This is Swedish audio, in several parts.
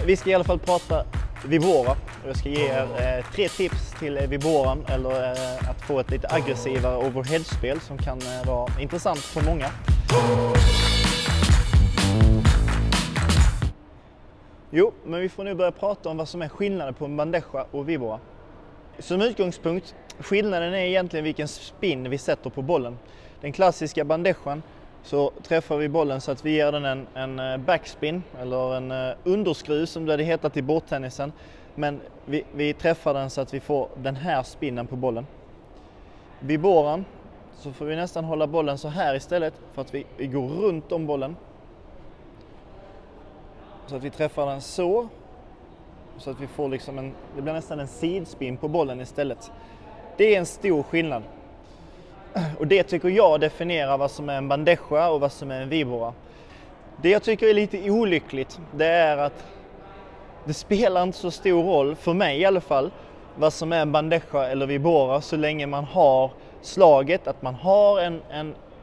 Vi ska i alla fall prata Vibora och jag ska ge er 3 tips till Viboran eller att få ett lite aggressivare overhead-spel som kan vara intressant för många. Jo, men vi får nu börja prata om vad som är skillnaden på en bandeja och Vibora. Som utgångspunkt, skillnaden är egentligen vilken spin vi sätter på bollen. Den klassiska bandejan så träffar vi bollen så att vi ger den en backspin eller en underskruv som det hade hetat i bordtennisen. Men vi träffar den så att vi får den här spinnen på bollen. Viboran så får vi nästan hålla bollen så här istället för att vi går runt om bollen. Så att vi träffar den så att vi får liksom det blir nästan en sidspin på bollen istället. Det är en stor skillnad. Och det tycker jag definierar vad som är en bandeja och vad som är en Vibora. Det jag tycker är lite olyckligt, det är att det spelar inte så stor roll, för mig i alla fall, vad som är en bandeja eller Vibora så länge man har slaget, att man har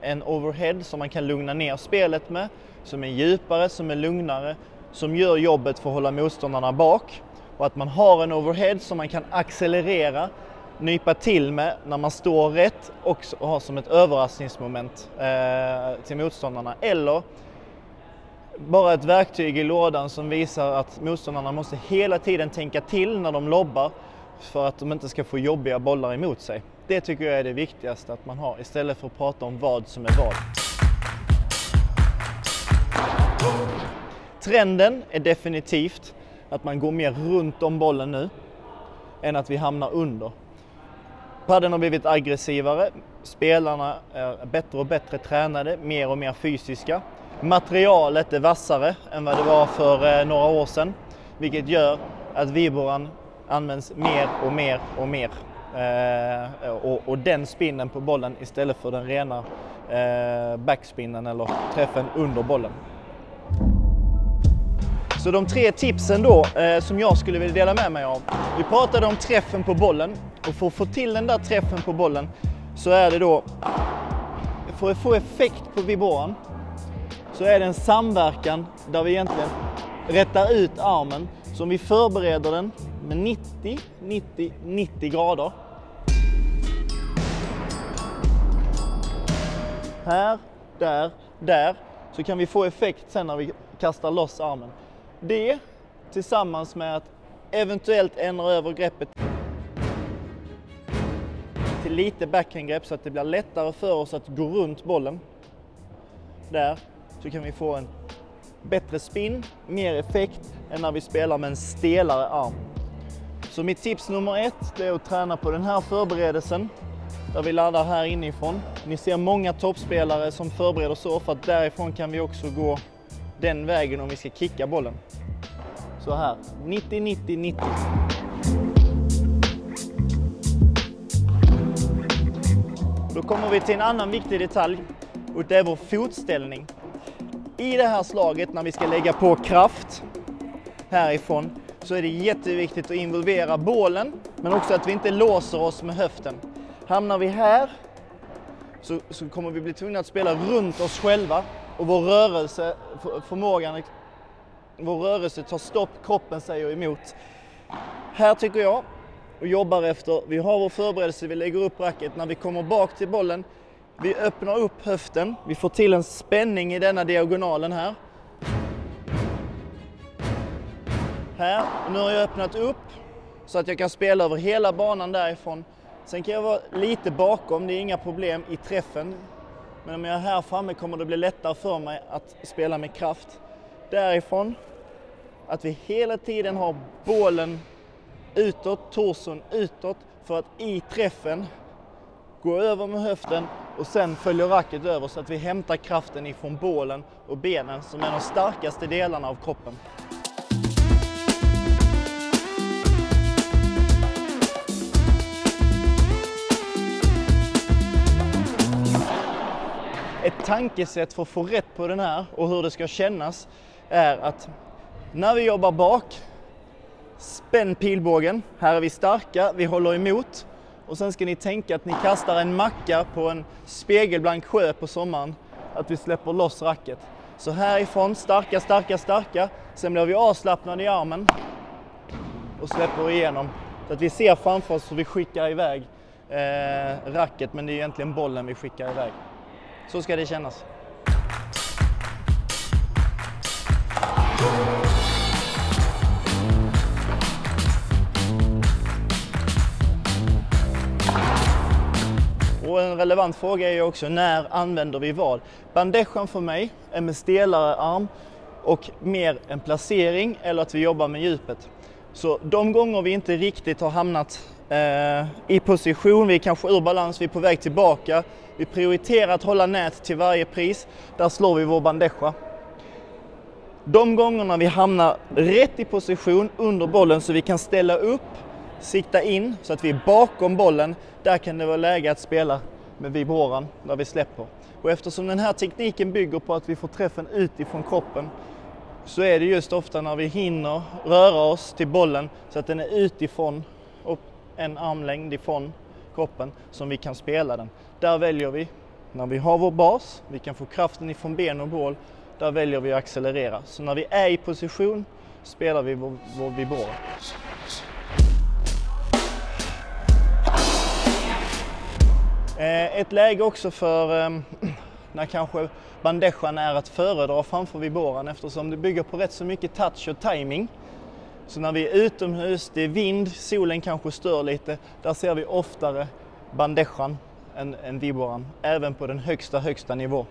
en overhead som man kan lugna ner spelet med, som är djupare, som är lugnare, som gör jobbet för att hålla motståndarna bak, och att man har en overhead som man kan accelerera, nypa till med när man står rätt och ha som ett överraskningsmoment till motståndarna, eller bara ett verktyg i lådan som visar att motståndarna måste hela tiden tänka till när de lobbar för att de inte ska få jobbiga bollar emot sig. Det tycker jag är det viktigaste att man har istället för att prata om vad som är vad. Trenden är definitivt att man går mer runt om bollen nu än att vi hamnar under. Padden har blivit aggressivare, spelarna är bättre och bättre tränade, mer och mer fysiska. Materialet är vassare än vad det var för några år sedan, vilket gör att Viboran används mer och mer och mer. Och den spinnen på bollen istället för den rena backspinnen eller träffen under bollen. Så de 3 tipsen då som jag skulle vilja dela med mig av. Vi pratade om träffen på bollen, och för att få till den där träffen på bollen så är det då, för att få effekt på Viboran så är det en samverkan där vi egentligen rättar ut armen, som vi förbereder den med 90 grader. Här, där, så kan vi få effekt sen när vi kastar loss armen. Det tillsammans med att eventuellt ändra över greppet till lite backhandgrepp så att det blir lättare för oss att gå runt bollen. Där så kan vi få en bättre spin, mer effekt än när vi spelar med en stelare arm. Så mitt tips nummer 1 är att träna på den här förberedelsen där vi laddar här inifrån. Ni ser många toppspelare som förbereder så, för att därifrån kan vi också gå den vägen om vi ska kicka bollen. Så här, 90. Då kommer vi till en annan viktig detalj, och det är vår fotställning. I det här slaget, när vi ska lägga på kraft härifrån, så är det jätteviktigt att involvera bålen, men också att vi inte låser oss med höften. Hamnar vi här så kommer vi bli tvungna att spela runt oss själva, och vår rörelse tar stopp, kroppen säger emot. Här tycker jag och jobbar efter, vi har vår förberedelse, vi lägger upp racket, när vi kommer bak till bollen, vi öppnar upp höften, vi får till en spänning i denna diagonalen här. Här, och nu har jag öppnat upp så att jag kan spela över hela banan därifrån. Sen kan jag vara lite bakom, det är inga problem i träffen. Men om jag är här framme kommer det bli lättare för mig att spela med kraft. Därifrån, att vi hela tiden har bollen utåt, torson utåt, för att i träffen gå över med höften och sen följer racket över så att vi hämtar kraften ifrån bålen och benen som är de starkaste delarna av kroppen. Ett tankesätt för att få rätt på den här och hur det ska kännas är att när vi jobbar bak, spänn pilbågen, här är vi starka, vi håller emot, och sen ska ni tänka att ni kastar en macka på en spegelblank sjö på sommaren, att vi släpper loss racket. Så härifrån, starka, Sen blir vi avslappnade i armen och släpper igenom. Så att vi ser framför oss hur vi skickar iväg racket, men det är egentligen bollen vi skickar iväg. Så ska det kännas. Och en relevant fråga är ju också, när använder vi vad? Bandejan för mig är med stelare arm och mer en placering eller att vi jobbar med djupet. Så de gånger vi inte riktigt har hamnat i position, vi är kanske ur balans, vi är på väg tillbaka, vi prioriterar att hålla nät till varje pris, där slår vi vår bandeja. De gångerna vi hamnar rätt i position under bollen så vi kan ställa upp, sikta in så att vi är bakom bollen, där kan det vara läge att spela med vibroran där vi släpper. Och eftersom den här tekniken bygger på att vi får träffen utifrån kroppen, så är det just ofta när vi hinner röra oss till bollen så att den är utifrån och en armlängd ifrån kroppen som vi kan spela den. Där väljer vi, när vi har vår bas, vi kan få kraften ifrån ben och bål, där väljer vi att accelerera. Så när vi är i position spelar vi vår vibrora. Ett läge också för när kanske bandejan är att föredra framför vibroran, eftersom det bygger på rätt så mycket touch och timing. Så när vi är utomhus, det är vind, solen kanske stör lite, där ser vi oftare bandejan än vibroran, även på den högsta nivå.